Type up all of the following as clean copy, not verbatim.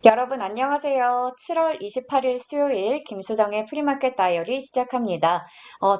여러분 안녕하세요. 7월 28일 수요일 김수정의 프리마켓 다이어리 시작합니다.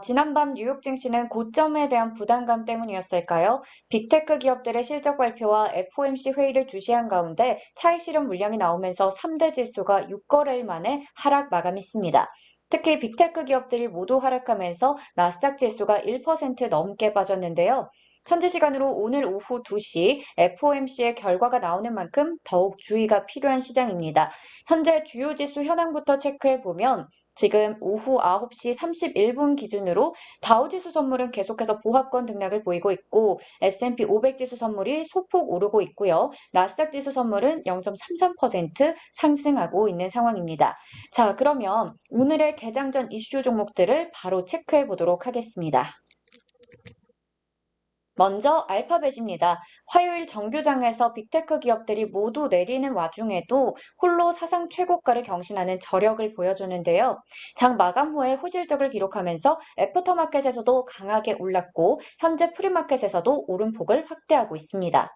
지난밤 뉴욕 증시는 고점에 대한 부담감 때문이었을까요? 빅테크 기업들의 실적 발표와 FOMC 회의를 주시한 가운데 차익 실현 물량이 나오면서 3대 지수가 6거래일 만에 하락 마감했습니다. 특히 빅테크 기업들이 모두 하락하면서 나스닥 지수가 1% 넘게 빠졌는데요. 현지 시간으로 오늘 오후 2시 FOMC의 결과가 나오는 만큼 더욱 주의가 필요한 시장입니다. 현재 주요 지수 현황부터 체크해 보면 지금 오후 9시 31분 기준으로 다우지수 선물은 계속해서 보합권 등락을 보이고 있고 S&P 500 지수 선물이 소폭 오르고 있고요. 나스닥 지수 선물은 0.33% 상승하고 있는 상황입니다. 자, 그러면 오늘의 개장 전 이슈 종목들을 바로 체크해 보도록 하겠습니다. 먼저 알파벳입니다. 화요일 정규장에서 빅테크 기업들이 모두 내리는 와중에도 홀로 사상 최고가를 경신하는 저력을 보여주는데요. 장 마감 후에 호실적을 기록하면서 애프터마켓에서도 강하게 올랐고 현재 프리마켓에서도 오름폭을 확대하고 있습니다.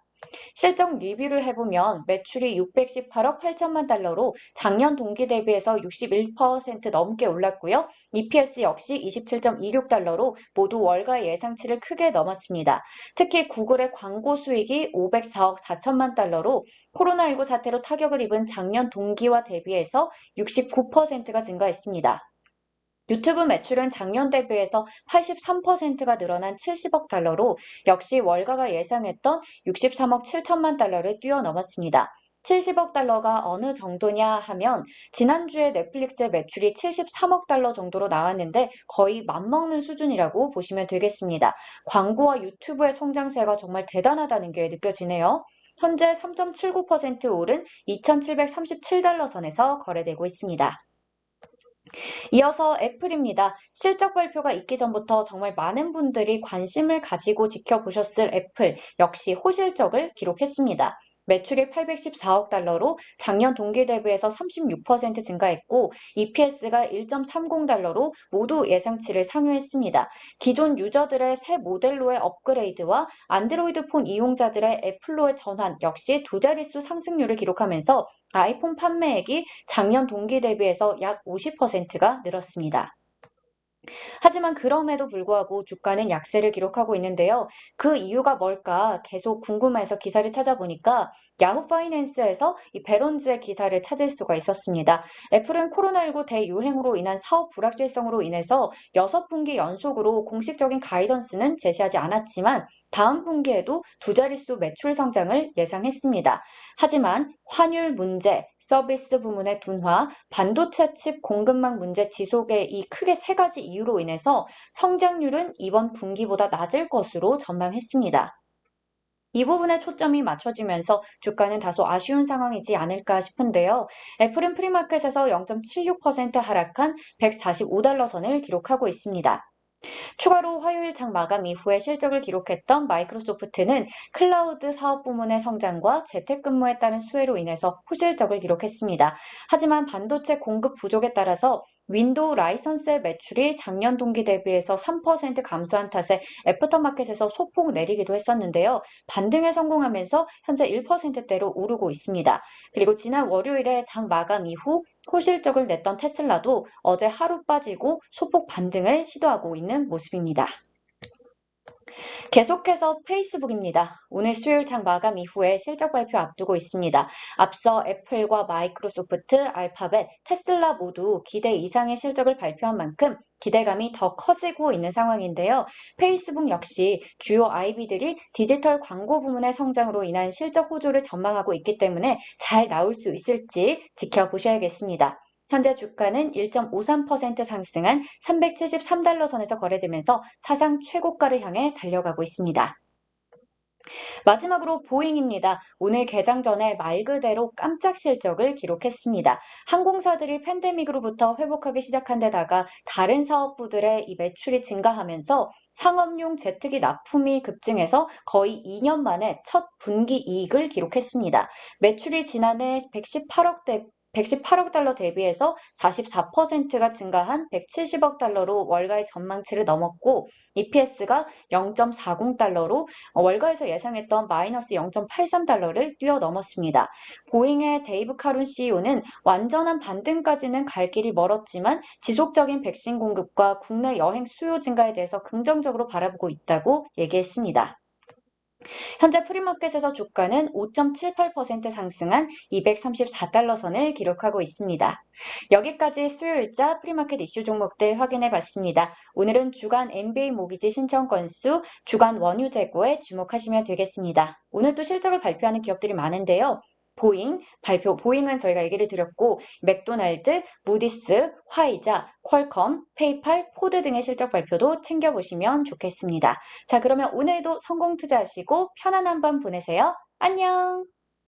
실적 리뷰를 해보면 매출이 618억 8천만 달러로 작년 동기 대비해서 61% 넘게 올랐고요. EPS 역시 27.26달러로 모두 월가 예상치를 크게 넘었습니다. 특히 구글의 광고 수익이 504억 4천만 달러로 코로나19 사태로 타격을 입은 작년 동기와 대비해서 69%가 증가했습니다. 유튜브 매출은 작년 대비해서 83%가 늘어난 70억 달러로 역시 월가가 예상했던 63억 7천만 달러를 뛰어넘었습니다. 70억 달러가 어느 정도냐 하면 지난주에 넷플릭스의 매출이 73억 달러 정도로 나왔는데 거의 맞먹는 수준이라고 보시면 되겠습니다. 광고와 유튜브의 성장세가 정말 대단하다는 게 느껴지네요. 현재 3.79% 오른 2,737달러 선에서 거래되고 있습니다. 이어서 애플입니다. 실적 발표가 있기 전부터 정말 많은 분들이 관심을 가지고 지켜보셨을 애플, 역시 호실적을 기록했습니다. 매출이 814억 달러로 작년 동기 대비해서 36% 증가했고 EPS가 1.30달러로 모두 예상치를 상회했습니다. 기존 유저들의 새 모델로의 업그레이드와 안드로이드 폰 이용자들의 애플로의 전환 역시 두 자릿수 상승률을 기록하면서 아이폰 판매액이 작년 동기 대비해서 약 50%가 늘었습니다. 하지만 그럼에도 불구하고 주가는 약세를 기록하고 있는데요. 그 이유가 뭘까 계속 궁금해서 기사를 찾아보니까 야후 파이낸스에서 이 베론즈의 기사를 찾을 수가 있었습니다. 애플은 코로나19 대유행으로 인한 사업 불확실성으로 인해서 6분기 연속으로 공식적인 가이던스는 제시하지 않았지만 다음 분기에도 두 자릿수 매출 성장을 예상했습니다. 하지만 환율 문제, 서비스 부문의 둔화, 반도체 칩 공급망 문제 지속의 이 크게 세 가지 이유로 인해서 성장률은 이번 분기보다 낮을 것으로 전망했습니다. 이 부분에 초점이 맞춰지면서 주가는 다소 아쉬운 상황이지 않을까 싶은데요. 애플은 프리마켓에서 0.76% 하락한 145달러 선을 기록하고 있습니다. 추가로 화요일 장 마감 이후에 실적을 기록했던 마이크로소프트는 클라우드 사업 부문의 성장과 재택근무에 따른 수혜로 인해서 호실적을 기록했습니다. 하지만 반도체 공급 부족에 따라서 윈도우 라이선스의 매출이 작년 동기 대비해서 3% 감소한 탓에 애프터마켓에서 소폭 내리기도 했었는데요. 반등에 성공하면서 현재 1%대로 오르고 있습니다. 그리고 지난 월요일에 장 마감 이후 호실적을 냈던 테슬라도 어제 하루 빠지고 소폭 반등을 시도하고 있는 모습입니다. 계속해서 페이스북입니다. 오늘 수요일 장 마감 이후에 실적 발표 앞두고 있습니다. 앞서 애플과 마이크로소프트, 알파벳, 테슬라 모두 기대 이상의 실적을 발표한 만큼 기대감이 더 커지고 있는 상황인데요. 페이스북 역시 주요 IB들이 디지털 광고 부문의 성장으로 인한 실적 호조를 전망하고 있기 때문에 잘 나올 수 있을지 지켜보셔야겠습니다. 현재 주가는 1.53% 상승한 373달러 선에서 거래되면서 사상 최고가를 향해 달려가고 있습니다. 마지막으로 보잉입니다. 오늘 개장 전에 말 그대로 깜짝 실적을 기록했습니다. 항공사들이 팬데믹으로부터 회복하기 시작한 데다가 다른 사업부들의 이 매출이 증가하면서 상업용 제트기 납품이 급증해서 거의 2년 만에 첫 분기 이익을 기록했습니다. 매출이 지난해 118억 대 118억 달러 대비해서 44%가 증가한 170억 달러로 월가의 전망치를 넘었고 EPS가 0.40달러로 월가에서 예상했던 마이너스 0.83달러를 뛰어넘었습니다. 보잉의 데이브 카룬 CEO는 완전한 반등까지는 갈 길이 멀었지만 지속적인 백신 공급과 국내 여행 수요 증가에 대해서 긍정적으로 바라보고 있다고 얘기했습니다. 현재 프리마켓에서 주가는 5.78% 상승한 234달러 선을 기록하고 있습니다. 여기까지 수요일자 프리마켓 이슈 종목들 확인해 봤습니다. 오늘은 주간 MBA 모기지 신청 건수, 주간 원유 재고에 주목하시면 되겠습니다. 오늘 또 실적을 발표하는 기업들이 많은데요. 보잉은 저희가 얘기를 드렸고, 맥도날드, 무디스, 화이자, 퀄컴, 페이팔, 포드 등의 실적 발표도 챙겨보시면 좋겠습니다. 자, 그러면 오늘도 성공 투자하시고 편안한 밤 보내세요. 안녕!